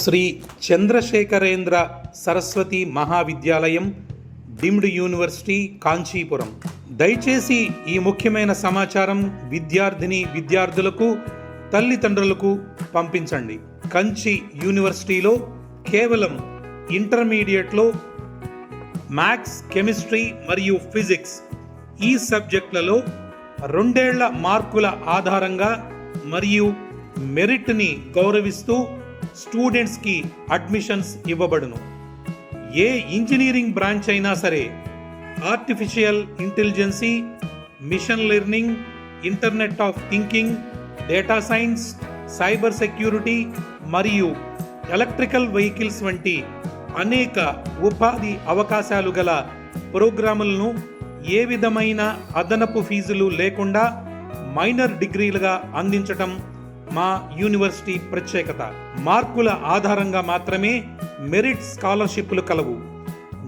Shri Chandrasekharendra Saraswathi Mahavidyalayam deemed university Kanchipuram. దయచేసి ఈ ముఖ్యమైన సమాచారం విద్యార్థులకు తల్లిదండ్రులకు పంపించండి. కంచి యూనివర్సిటీలో కేవలం ఇంటర్మీడియట్లో మ్యాథ్స్, కెమిస్ట్రీ మరియు ఫిజిక్స్ ఈ సబ్జెక్టులలో 2 ఏళ్ల మార్కుల ఆధారంగా మరియు మెరిట్ని గౌరవిస్తూ స్టూడెంట్స్కి అడ్మిషన్స్ ఇవ్వబడును. ఏ ఇంజనీరింగ్ బ్రాంచ్ అయినా సరే artificial intelligence, machine learning, internet of thinking, data science, cyber security మరియు ఎలక్ట్రికల్ వెహికల్స్ వంటి అనేక ఉపాధి అవకాశాలు గల ప్రోగ్రాములను ఏ విధమైన అదనపు ఫీజులు లేకుండా మైనర్ డిగ్రీలుగా అందించటం మా యూనివర్సిటీ ప్రత్యేకత. మార్కుల ఆధారంగా మాత్రమే మెరిట్ స్కాలర్షిప్లు కలవు.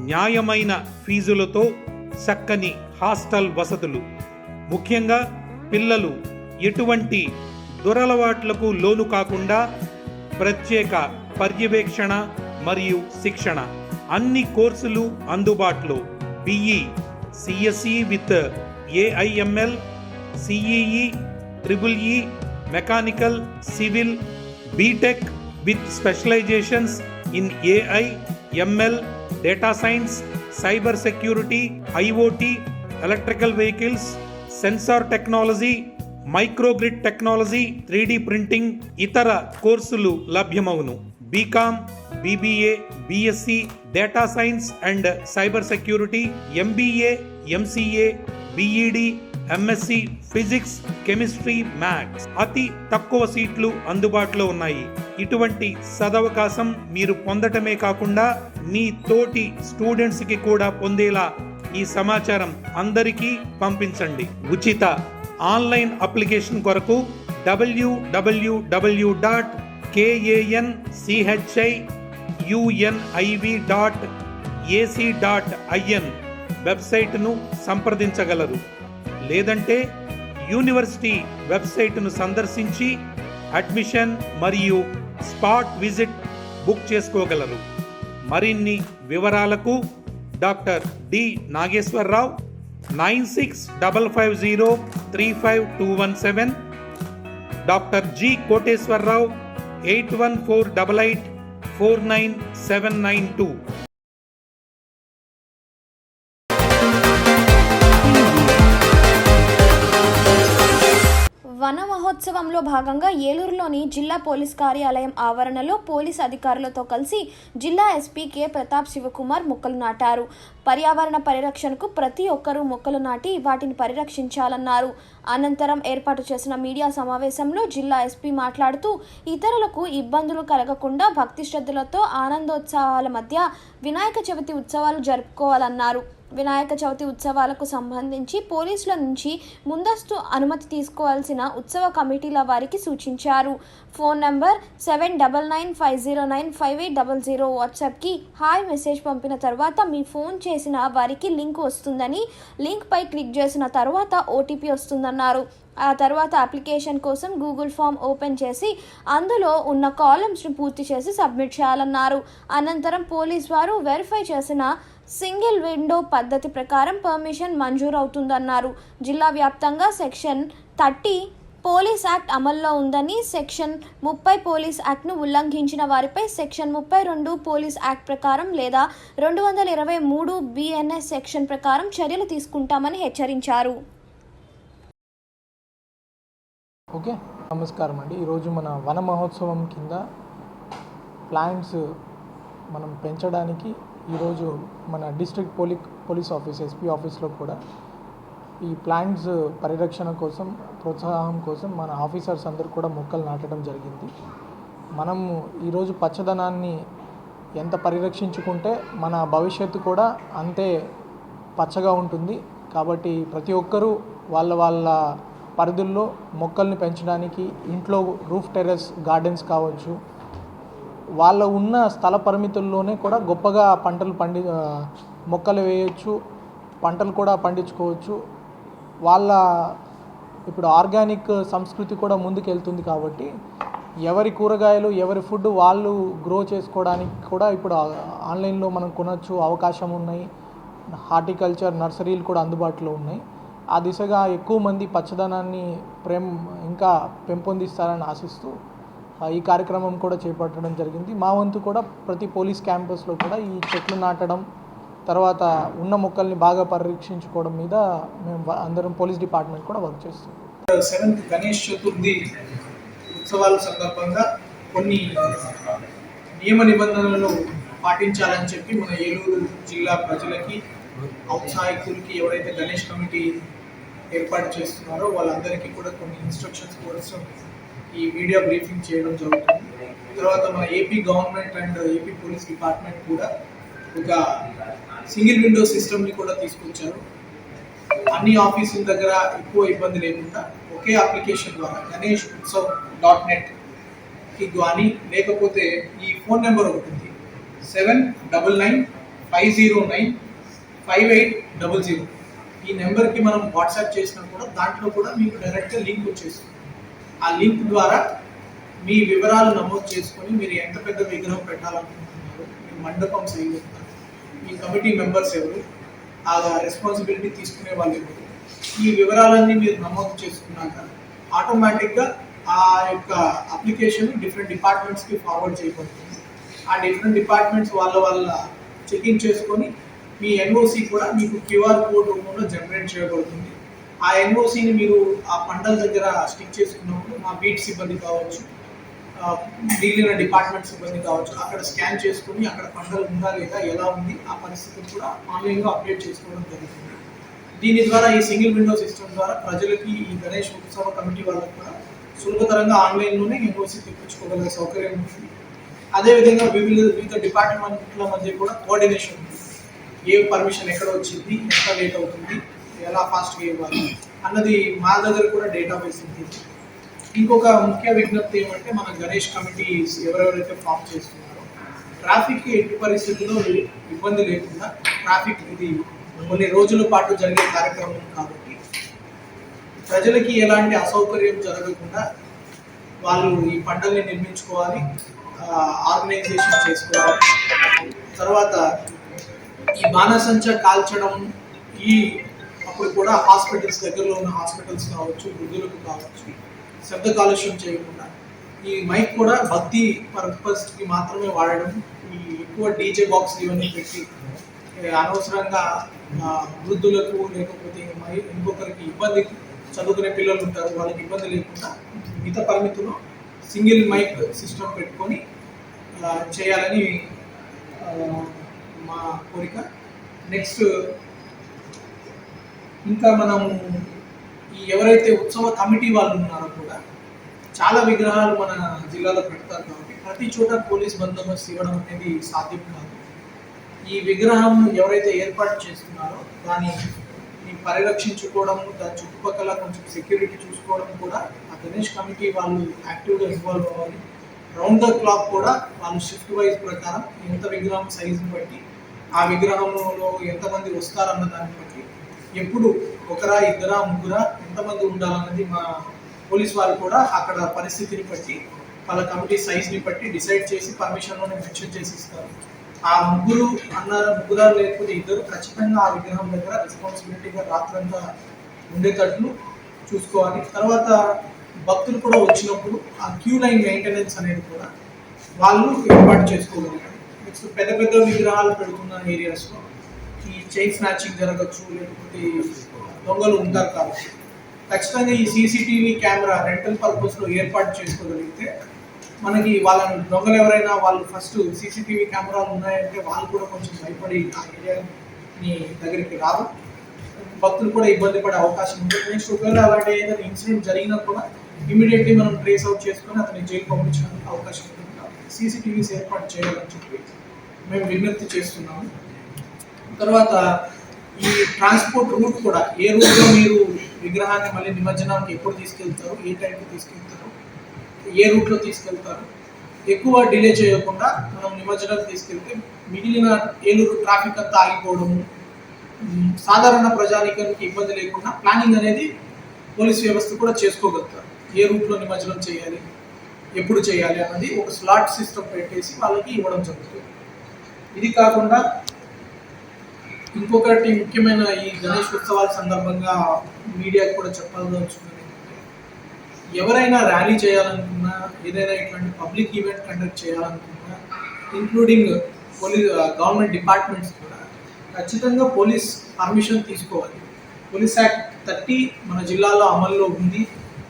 న్యాయమైన ఫీజులతో చక్కని హాస్టల్ వసతులు. ముఖ్యంగా పిల్లలు ఎటువంటి దురలవాట్లకు లోను కాకుండా ప్రత్యేక పర్యవేక్షణ మరియు శిక్షణ. అన్ని కోర్సులు అందుబాటులో. BE, CSE with AIML, CEE, triple E, mechanical, civil, BTech with specialisations in AI, ML, data science, cyber security, IoT, electrical vehicles, sensor technology, microgrid technology, 3D printing ఇతర కోర్సులు లభ్యమవును. BCom, BBA, BSc, data science and cyber security, MBA, MCA, BEd, MSc physics, chemistry, maths. అతి తక్కువ సీట్లు అందుబాటులో ఉన్నాయి. ఇటువంటి సదవకాశం మీరు పొందటమే కాకుండా మీ తోటి స్టూడెంట్స్కి కూడా పొందేలా ఈ సమాచారం అందరికీ పంపించండి. ఉచిత ఆన్లైన్ అప్లికేషన్ కొరకు www.kanchiuniv.ac.in వెబ్సైట్ను సంప్రదించగలరు. లేదంటే యూనివర్సిటీ వెబ్సైట్ను సందర్శించి అడ్మిషన్ మరియు స్పాట్ విజిట్ బుక్ చేసుకోగలరు. మరిన్ని వివరాలకు doctor D Nageswararao 9655035217, doctor G Koteswararao 8148849792. వన మహోత్సవంలో భాగంగా ఏలూరులోని జిల్లా పోలీస్ కార్యాలయం ఆవరణలో పోలీస్ అధికారులతో కలిసి జిల్లా ఎస్పీ కె ప్రతాప్ శివకుమార్ మొక్కలు నాటారు. పర్యావరణ పరిరక్షణకు ప్రతి ఒక్కరూ మొక్కలు నాటి వాటిని పరిరక్షించాలన్నారు. అనంతరం ఏర్పాటు చేసిన మీడియా సమావేశంలో జిల్లా ఎస్పీ మాట్లాడుతూ ఇతరులకు ఇబ్బందులు కలగకుండా భక్తి శ్రద్ధలతో ఆనందోత్సవాల మధ్య వినాయక చవితి ఉత్సవాలు జరుపుకోవాలన్నారు. వినాయక చవితి ఉత్సవాలకు సంబంధించి పోలీసుల నుంచి ముందస్తు అనుమతి తీసుకోవాల్సిన ఉత్సవ కమిటీల వారికి సూచించారు. ఫోన్ నంబర్ 7995095800 వాట్సాప్కి హాయ్ మెసేజ్ పంపిన తర్వాత మీ ఫోన్ చేసిన వారికి లింక్ వస్తుందని, లింక్పై క్లిక్ చేసిన తర్వాత ఓటీపీ వస్తుందన్నారు. ఆ తర్వాత అప్లికేషన్ కోసం గూగుల్ ఫామ్ ఓపెన్ చేసి అందులో ఉన్న కాలమ్స్ని పూర్తి చేసి సబ్మిట్ చేయాలన్నారు. అనంతరం పోలీస్ వారు వెరిఫై చేసిన సింగిల్ విండో పద్ధతి ప్రకారం పర్మిషన్ మంజూరు అవుతుందన్నారు. జిల్లా వ్యాప్తంగా సెక్షన్ 30 పోలీస్ యాక్ట్ అమల్లో ఉందని, సెక్షన్ 30 పోలీస్ యాక్ట్ను ఉల్లంఘించిన వారిపై సెక్షన్ 32 పోలీస్ యాక్ట్ ప్రకారం లేదా 223 బిఎన్ఎస్ సెక్షన్ ప్రకారం చర్యలు తీసుకుంటామని హెచ్చరించారు. ఓకే, నమస్కారం అండి. ఈరోజు మన వన మహోత్సవం కింద ప్లాంట్స్ మనం పెంచడానికి ఈరోజు మన డిస్ట్రిక్ట్ పోలీస్ ఆఫీస్ ఎస్పీ ఆఫీస్లో కూడా ఈ ప్లాంట్స్ పరిరక్షణ కోసం, ప్రోత్సాహం కోసం మన ఆఫీసర్స్ అందరూ కూడా మొక్కలు నాటడం జరిగింది. మనము ఈరోజు పచ్చదనాన్ని ఎంత పరిరక్షించుకుంటే మన భవిష్యత్తు కూడా అంతే పచ్చగా ఉంటుంది. కాబట్టి ప్రతి ఒక్కరూ వాళ్ళ పరిధుల్లో మొక్కల్ని పెంచడానికి ఇంట్లో రూఫ్ టెర్రస్ గార్డెన్స్ కావచ్చు, వాళ్ళ ఉన్న స్థల పరిమితుల్లోనే కూడా గొప్పగా మొక్కలు వేయచ్చు, పంటలు కూడా పండించుకోవచ్చు. వాళ్ళ ఇప్పుడు ఆర్గానిక్ సంస్కృతి కూడా ముందుకు వెళ్తుంది కాబట్టి ఎవరి కూరగాయలు ఎవరి ఫుడ్ వాళ్ళు గ్రో చేసుకోవడానికి కూడా ఇప్పుడు ఆన్లైన్లో మనం కొనవచ్చు, అవకాశం ఉన్నాయి. హార్టికల్చర్ నర్సరీలు కూడా అందుబాటులో ఉన్నాయి. ఆ దిశగా ఎక్కువ మంది పచ్చదనాన్ని ఇంకా పెంపొందిస్తారని ఆశిస్తూ ఈ కార్యక్రమం కూడా చేపట్టడం జరిగింది. మా వంతు కూడా ప్రతి పోలీస్ క్యాంపస్లో కూడా ఈ చెట్లు నాటడం, తర్వాత ఉన్న మొక్కల్ని బాగా పరిరక్షించుకోవడం మీద మేము అందరం పోలీస్ డిపార్ట్మెంట్ కూడా వర్క్ చేస్తున్నాం. 7th గణేష్ చతుర్థి ఉత్సవాల సందర్భంగా కొన్ని నియమ నిబంధనలను పాటించాలని చెప్పి మన ఏలూరు జిల్లా ప్రజలకి, ఔత్సాహికులకి, ఎవరైతే గణేష్ కమిటీ ఏర్పాటు చేస్తున్నారో వాళ్ళందరికీ కూడా కొన్ని ఇన్స్ట్రక్షన్స్ కోసం ఈ మీడియా బ్రీఫింగ్ చేయడం జరుగుతుంది. తర్వాత మన AP government and AP police department కూడా ఒక సింగిల్ విండో సిస్టమ్ని కూడా తీసుకొచ్చారు. అన్ని ఆఫీసుల దగ్గర ఎక్కువ ఇబ్బంది లేకుండా ఒకే అప్లికేషన్ ద్వారా ganeshutsava.net కానీ లేకపోతే ఈ ఫోన్ నెంబర్ ఒకటి ఉంది 7995095800. ఈ నెంబర్కి మనం వాట్సాప్ చేసినా కూడా దాంట్లో కూడా మీకు డైరెక్ట్గా లింక్ వచ్చేస్తుంది. ఆ లింక్ ద్వారా మీ వివరాలు నమోదు చేసుకొని మీరు ఎంత పెద్ద విగ్రహం పెట్టాలనుకుంటున్నారు, మీ మండపం సైజు, మీ కమిటీ మెంబర్స్ ఎవరు, ఆ రెస్పాన్సిబిలిటీ తీసుకునే వాళ్ళు ఎవరు, ఈ వివరాలన్నీ మీరు నమోదు చేసుకున్నాక ఆటోమేటిక్గా ఆ యొక్క అప్లికేషన్ డిఫరెంట్ డిపార్ట్మెంట్స్కి ఫార్వర్డ్ చేయబడుతుంది. ఆ డిఫరెంట్ డిపార్ట్మెంట్స్ వాళ్ళ చెకింగ్ చేసుకొని మీ ఎన్ఓసి కూడా మీకు క్యూఆర్ కోడ్ రూపంలో జనరేట్ చేయబడుతుంది. ఆ ఎన్ఓసిని మీరు ఆ పంటల దగ్గర స్టిక్ చేసుకున్నప్పుడు మా బీట్ సిబ్బంది కావచ్చు, మిగిలిన డిపార్ట్మెంట్ సిబ్బంది కావచ్చు, అక్కడ స్కాన్ చేసుకుని అక్కడ పంటలు ఉందా లేదా, ఎలా ఉంది, ఆ పరిస్థితిని కూడా ఆన్లైన్లో అప్డేట్ చేసుకోవడం జరుగుతుంది. దీని ద్వారా ఈ సింగిల్ విండో సిస్టమ్ ద్వారా ప్రజలకి, ఈ గణేష్ ఉత్సవ కమిటీ వాళ్ళకి కూడా సులభతరంగా ఆన్లైన్లోనే ఎన్ఓసి తెప్పించుకోగలిగే సౌకర్యం ఉంటుంది. అదేవిధంగా వివిధ డిపార్ట్మెంట్ల మధ్య కూడా కోఆర్డినేషన్ ఉంది. ఏ పర్మిషన్ ఎక్కడ వచ్చింది, ఎంత లేట్ అవుతుంది, ఎలా ఫాస్ట్గా ఇవ్వాలి అన్నది మా దగ్గర కూడా డేటాబేస్ ఉంటుంది. ఇంకొక ముఖ్య విజ్ఞప్తి ఏమంటే మన గణేష్ కమిటీస్ ఎవరెవరైతే ఫామ్ చేస్తున్నారో ట్రాఫిక్కి ఎట్టి పరిస్థితుల్లో ఇబ్బంది లేకుండా, ట్రాఫిక్ ఇది కొన్ని రోజుల పాటు జరిగే కార్యక్రమం కాబట్టి ప్రజలకి ఎలాంటి అసౌకర్యం జరగకుండా వాళ్ళు ఈ పంటల్ని నిర్మించుకోవాలి, ఆర్గనైజేషన్ చేసుకోవాలి. తర్వాత ఈ బాణసంచ కాల్చడం అప్పుడు కూడా హాస్పిటల్స్, దగ్గరలో ఉన్న హాస్పిటల్స్ కావచ్చు, వృద్ధులకు కావచ్చు, శబ్ద కాలుష్యం చేయకుండా ఈ మైక్ కూడా భక్తి పర్పస్కి మాత్రమే వాడడం, ఈ ఎక్కువ డీజే బాక్స్ ఇవన్నీ పెట్టి అనవసరంగా వృద్ధులకు లేకపోతే ఇంకొకరికి ఇబ్బంది, చదువుకునే పిల్లలు ఉంటారు వాళ్ళకి ఇబ్బంది లేకుండా మిత పరిమితిలో సింగిల్ మైక్ సిస్టమ్ పెట్టుకొని చేయాలని మా కోరిక. నెక్స్ట్ ఇంకా మనము ఈ ఎవరైతే ఉత్సవ కమిటీ వాళ్ళు ఉన్నారో కూడా చాలా విగ్రహాలు మన జిల్లాలో పెడతారు కాబట్టి ప్రతి చోట పోలీస్ బందోబస్తు ఇవ్వడం అనేది సాధ్యం కాదు. ఈ విగ్రహం ఎవరైతే ఏర్పాటు చేస్తున్నారో దాన్ని పరిరక్షించుకోవడం, దాని చుట్టుపక్కల కొంచెం సెక్యూరిటీ చూసుకోవడం కూడా ఆ గణేష్ కమిటీ వాళ్ళు యాక్టివ్గా ఇన్వాల్వ్ అవ్వాలి. రౌండ్ ద క్లాక్ కూడా వాళ్ళు షిఫ్ట్ వైజ్ ప్రకారం ఎంత విగ్రహం సైజుని బట్టి, ఆ విగ్రహంలో ఎంతమంది వస్తారన్న దాన్ని బట్టి, ఎప్పుడు ఒకరా ఇద్దరా ముగ్గురా ఎంతమంది ఉండాలన్నది మా పోలీస్ వారు కూడా అక్కడ పరిస్థితిని బట్టి వాళ్ళ కమిటీ సైజ్ని బట్టి డిసైడ్ చేసి పర్మిషన్లోనే మెన్షన్ చేసి ఇస్తారు. ఆ ముగ్గురా లేకపోతే ఇద్దరు ఖచ్చితంగా ఆ విగ్రహం దగ్గర రెస్పాన్సిబిలిటీగా రాత్రంతా ఉండేటట్లు చూసుకోవాలి. తర్వాత భక్తులు కూడా వచ్చినప్పుడు ఆ క్యూ లైన్ మెయింటెనెన్స్ అనేది కూడా వాళ్ళు ఏర్పాటు చేసుకోగలుగుతారు. నెక్స్ట్ పెద్ద పెద్ద విగ్రహాలు పెడుతున్న ఏరియాస్లో ఈ చైన్ స్నాచింగ్ జరగచ్చు, లేకపోతే దొంగలు ఉంటారు కాబట్టి ఖచ్చితంగా ఈ సీసీటీవీ కెమెరా రెంటల్ పర్పస్లో ఏర్పాటు చేసుకోగలిగితే మనకి వాళ్ళని దొంగలు ఎవరైనా వాళ్ళు ఫస్ట్ సీసీటీవీ కెమెరాలు ఉన్నాయంటే వాళ్ళు కూడా కొంచెం భయపడి ఆ ఏరియాని దగ్గరికి రాదు, భక్తులు కూడా ఇబ్బంది పడే అవకాశం ఉంటుంది. నెక్స్ట్ ఒకవేళ అలాంటి ఏదైనా ఇన్సిడెంట్ జరిగినా కూడా ఇమీడియట్లీ మనం ట్రేస్ అవుట్ చేసుకొని అతని జైలు పంపించడానికి అవకాశం ఉంటుంది. సీసీటీవీస్ ఏర్పాటు చేయాలని చెప్పి మేము విజ్ఞప్తి చేస్తున్నాము. తర్వాత ఈ ట్రాన్స్పోర్ట్ రూట్ కూడా, ఏ రూట్లో మీరు విగ్రహాన్ని మళ్ళీ నిమజ్జనానికి ఎప్పుడు తీసుకెళ్తారు, ఏ టైంకి తీసుకెళ్తారు, ఏ రూట్లో తీసుకెళ్తారు, ఎక్కువ డిలే చేయకుండా మనం నిమజ్జనానికి తీసుకెళ్తే మిగిలిన ఏలూరు ట్రాఫిక్ అంతా ఆగిపోవడము, సాధారణ ప్రజానికానికి ఇబ్బంది లేకుండా ప్లానింగ్ అనేది పోలీస్ వ్యవస్థ కూడా చేసుకోగలుగుతారు. ఏ రూట్లో నిమజ్జనం చేయాలి, ఎప్పుడు చేయాలి అన్నది ఒక స్లాట్ సిస్టమ్ పెట్టేసి వాళ్ళకి ఇవ్వడం జరుగుతుంది. ఇది కాకుండా ఇంకొకటి ముఖ్యమైన ఈ గణేష్ ఉత్సవాల సందర్భంగా మీడియాకు కూడా చెప్పాల్సుకున్నది ఏంటంటే, ఎవరైనా ర్యాలీ చేయాలనుకున్నా, ఏదైనా ఇట్లాంటి పబ్లిక్ ఈవెంట్ కండక్ట్ చేయాలనుకున్నా, ఇంక్లూడింగ్ గవర్నమెంట్ డిపార్ట్మెంట్స్ కూడా ఖచ్చితంగా పోలీస్ పర్మిషన్ తీసుకోవాలి. పోలీస్ యాక్ట్ 30 మన జిల్లాలో అమల్లో ఉంది.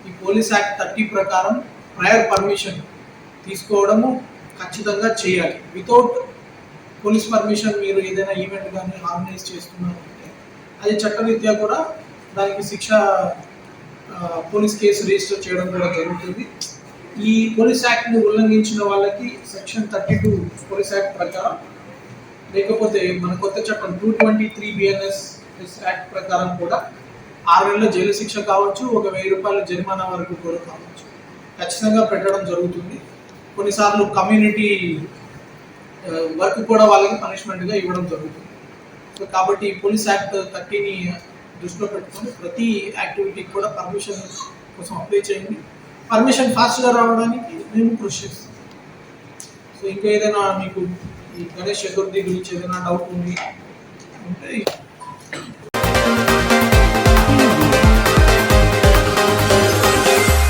ఈ పోలీస్ యాక్ట్ 30 ప్రకారం ప్రయర్ పర్మిషన్ తీసుకోవడము ఖచ్చితంగా చేయాలి. వితౌట్ పోలీస్ పర్మిషన్ మీరు ఏదైనా ఈవెంట్ కానీ ఆర్గనైజ్ చేస్తున్నారంటే అది చట్టరీత్యా కూడా దానికి శిక్ష, పోలీస్ కేసు రిజిస్టర్ చేయడం కూడా జరుగుతుంది. ఈ పోలీస్ యాక్ట్ని ఉల్లంఘించిన వాళ్ళకి సెక్షన్ 32 పోలీస్ యాక్ట్ ప్రకారం, లేకపోతే మన కొత్త చట్టం 223 BNS యాక్ట్ ప్రకారం కూడా 6 నెలల జైలు శిక్ష కావచ్చు, ఒక 1000 రూపాయల జరిమానా వరకు కూడా కావచ్చు, ఖచ్చితంగా పెట్టడం జరుగుతుంది. కొన్నిసార్లు కమ్యూనిటీ వర్క్ కూడా వాళ్ళకి పనిష్మెంట్గా ఇవ్వడం జరుగుతుంది. సో కాబట్టి పోలీస్ యాక్ట్ 30ని దృష్టిలో పెట్టుకొని ప్రతి యాక్టివిటీకి కూడా పర్మిషన్ కోసం అప్లై చేయండి. పర్మిషన్ ఫాస్ట్గా రావడానికి మేము కృషి చేస్తాం. సో ఇంకా ఏదైనా మీకు ఈ గణేష్ చతుర్థి గురించి ఏదైనా డౌట్ ఉంది అంటే